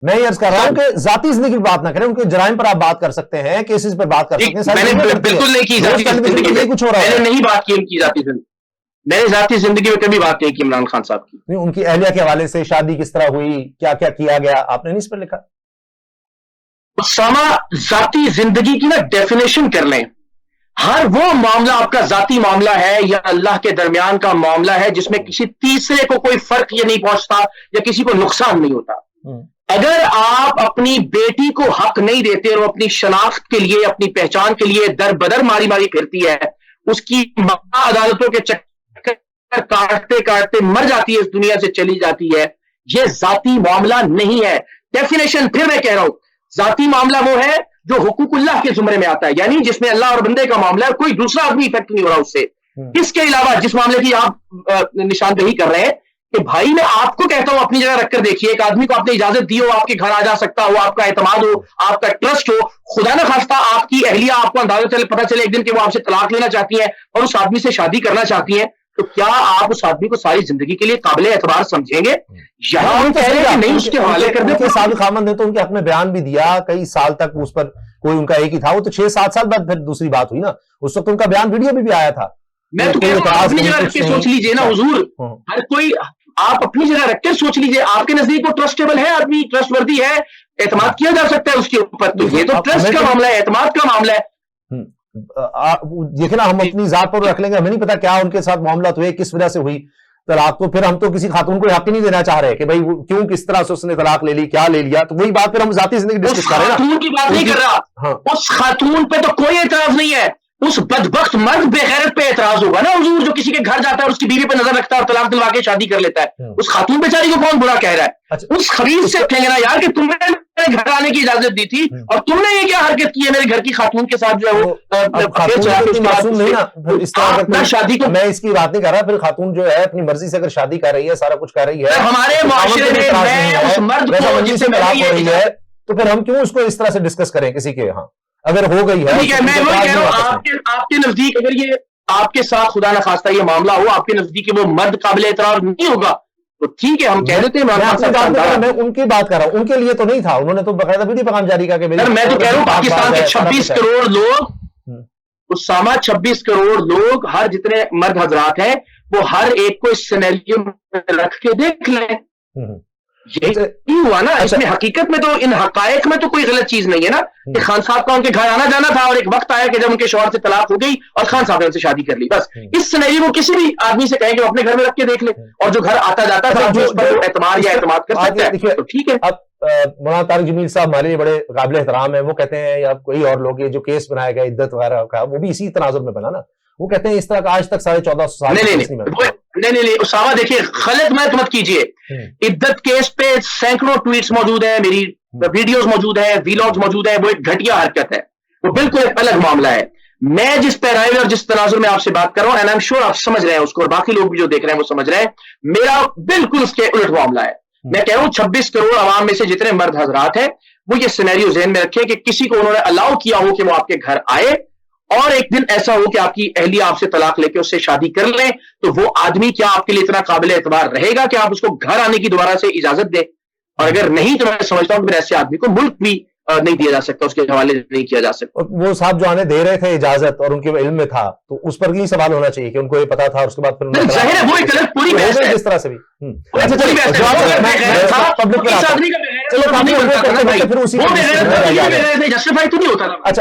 मैं ये अर्ज कर रहा हूं कि जाती जिंदगी पर बात ना करें, उनके जराइम पर आप बात कर सकते हैं, केसेस पर बात कर सकते हैं। मैंने बिल्कुल नहीं की जाती जिंदगी में, कुछ हो रहा है, मैंने नहीं बात की उनकी जाती जिंदगी, मैंने जाती जिंदगी में कभी बात नहीं की इमरान खान साहब की। उनकी अहलिया के हवाले से शादी किस तरह हुई, क्या क्या किया गया, आपने नहीं इस पर लिखा? उसामा, जाती जिंदगी की ना डेफिनेशन कर लें। हर वो मामला आपका जाती मामला है या अल्लाह के दरमियान का मामला है जिसमें किसी तीसरे को कोई फर्क ये नहीं पहुंचता या किसी को नुकसान नहीं होता। अगर आप अपनी बेटी को हक नहीं देते और अपनी शनाख्त के लिए, अपनी पहचान के लिए दर बदर मारी मारी फिरती है, उसकी मां अदालतों के चक्कर काटते काटते मर जाती है, इस दुनिया से चली जाती है, यह जाती मामला नहीं है। डेफिनेशन फिर मैं कह रहा हूं, जाती मामला वो है जो हुकूकुल्लाह के जुमरे में आता है, यानी जिसमें अल्लाह और बंदे का मामला है, कोई दूसरा आदमी इफेक्ट नहीं हो रहा उससे। इसके अलावा जिस मामले की आप निशानदेही कर रहे हैं कि भाई मैं आपको कहता हूं अपनी जगह रखकर देखिए, एक आदमी को आपने इजाजत दी हो, आपके घर आ जा सकता हो, आपका एतमाद हो, आपका ट्रस्ट हो, खुदा ना खास्ता आपकी अहलिया आपको अंदाजा पता चले एक दिन कि वो आपसे तलाक लेना चाहती है और उस आदमी से शादी करना चाहती है, तो क्या आप उस आदमी को सारी जिंदगी के लिए काबिल एतबार समझेंगे? यहां हम कह रहे हैं कि नहीं, उसके हवाले कर दे। साबिक खामन ने तो उनके हक में बयान भी दिया, कई साल तक उस पर कोई उनका एक ही था, वो तो 6-7 साल बाद फिर दूसरी बात हुई ना, उस वक्त उनका बयान वीडियो भी आया था। मैं तो कह रहा हूं अपनी जगह रख के सोच लीजिए ना हुजूर, हर कोई आप अपनी जगह रख के सोच लीजिए, आपके नजदीक वो ट्रस्टेबल है आदमी, ट्रस्टवर्दी है, एतमाद किया जा सकता है उसके ऊपर, तो ये तो ट्रस्ट का मामला है, एतमाद का मामला है। देखिए ना, हम अपनी जात पर रख लेंगे, हमें नहीं पता क्या उनके साथ मामला हुए, किस वजह से हुई तलाक, तो फिर हम तो किसी खातून को हक ही नहीं देना चाह रहे कि भाई क्यों, किस तरह से उसने तलाक ले ली, क्या ले लिया, तो वही बात फिर हम जाती जिंदगी डिस्कस कर रहे हैं। खातून की बात नहीं कर रहा, हाँ। उस खातून पे तो कोई एतराज नहीं है, उस बदबख्त मर्द बेगैरत पे एतराज होगा ना हुजूर, जो किसी के घर जाता है और उसकी बीवी पे नजर रखता है और तलाक दिलवा के शादी कर लेता है, उस खातून बेचारी को कौन बुरा कह रहा है? अच्छा, उस खबीर से कहेंगे ना यार कि तुमने मेरे घर आने की इजाजत दी थी और तुमने ये क्या हरकत की है मेरे घर की खातून के साथ, जो है वो शादी को। मैं इसकी बात नहीं कर रहा, फिर खातून जो है अपनी मर्जी से अगर शादी कर रही है, सारा कुछ कर रही है, हमारे माशरे में उस मर्द को जिससे तलाक हो रही है, तो फिर हम क्यों उसको इस तरह से डिस्कस करें किसी के यहाँ, अगर हो गई है? ठीक है, मैं वही कह रहा हूं, आपके नजदीक अगर ये आपके साथ खुदा न खास्ता ये मामला हो, आपके नजदीक वो मर्द काबिल एतरार नहीं होगा, तो ठीक है, हम कह देते हैं। मैं उनकी बात कर रहा हूं, उनके लिए तो नहीं था, उन्होंने तो बकायदा वीडियो पैगाम जारी करके भेजा। मैं तो कह रहा हूं पाकिस्तान के 26 करोड़ लोग, उसामा 26 करोड़ लोग, हर जितने मर्द हजरात हैं, वो हर एक को इस सिनेरियो में रख के देख लें, यही हुआ ना। इसमें हकीकत में तो, इन हकायक में तो कोई गलत चीज नहीं है ना कि खान साहब का उनके घर आना जाना था और एक वक्त आया कि जब उनके शौहर से तलाक हो गई और खान साहब ने उनसे शादी कर ली, बस। इस सिनेरियो को किसी भी आदमी से कहेंगे अपने घर में रख के देख ले, और जो घर आता जाता था जो उस पर एतमाद या एतमाद कर सकता है, तो ठीक है। अब मौलाना तारिक जमील साहब हमारे लिए बड़े काबिल एहतराम है, वो कहते हैं, या कोई और लोग, ये जो केस बनाया गया इद्दत वगैरह का, वो भी इसी तनाजुर में बना ना, वो कहते हैं इस तरह का आज तक 14.5 साल नहीं उसामा, देखिए गलत मत कीजिए। इद्दत केस पे सैकड़ों ट्वीट्स मौजूद है, मेरी वीडियोस मौजूद है, वीलॉग्स मौजूद है, वो एक घटिया हरकत है, वो बिल्कुल एक अलग मामला है। मैं जिस पैरामीटर और जिस तनाजुर में आपसे बात कर रहा हूं, एंड आई एम श्योर आप समझ रहे हैं उसको, और बाकी लोग भी जो देख रहे हैं वो समझ रहे हैं, मेरा बिल्कुल उसके उलट मामला है। मैं कह रहा हूं 26 करोड़ आवाम में से जितने मर्द हजरात हैं, वो ये सिनेरियो ज़हन में रखें कि किसी को उन्होंने अलाउ किया हो कि वो आपके घर आए, और एक दिन ऐसा हो कि आपकी अहलिया आपसे तलाक लेके उससे शादी कर लें, तो वो आदमी क्या आपके लिए इतना काबिल एतबार रहेगा कि आप उसको घर आने की दोबारा से इजाजत दें? और अगर नहीं, तो मैं समझता हूं कि ऐसे आदमी को मुल्क भी नहीं दिया जा सकता, उसके हवाले नहीं किया जा सकता। वो साहब जो आने दे रहे थे इजाजत और उनके इल्म में था, तो उस पर ही सवाल होना चाहिए कि उनको ये पता था, उसके बाद फिर जाहिर है वो एक गलत पूरी बहस है, जिस तरह से भी। अच्छा चलिए, जस्टिफाई तो नहीं होता। अच्छा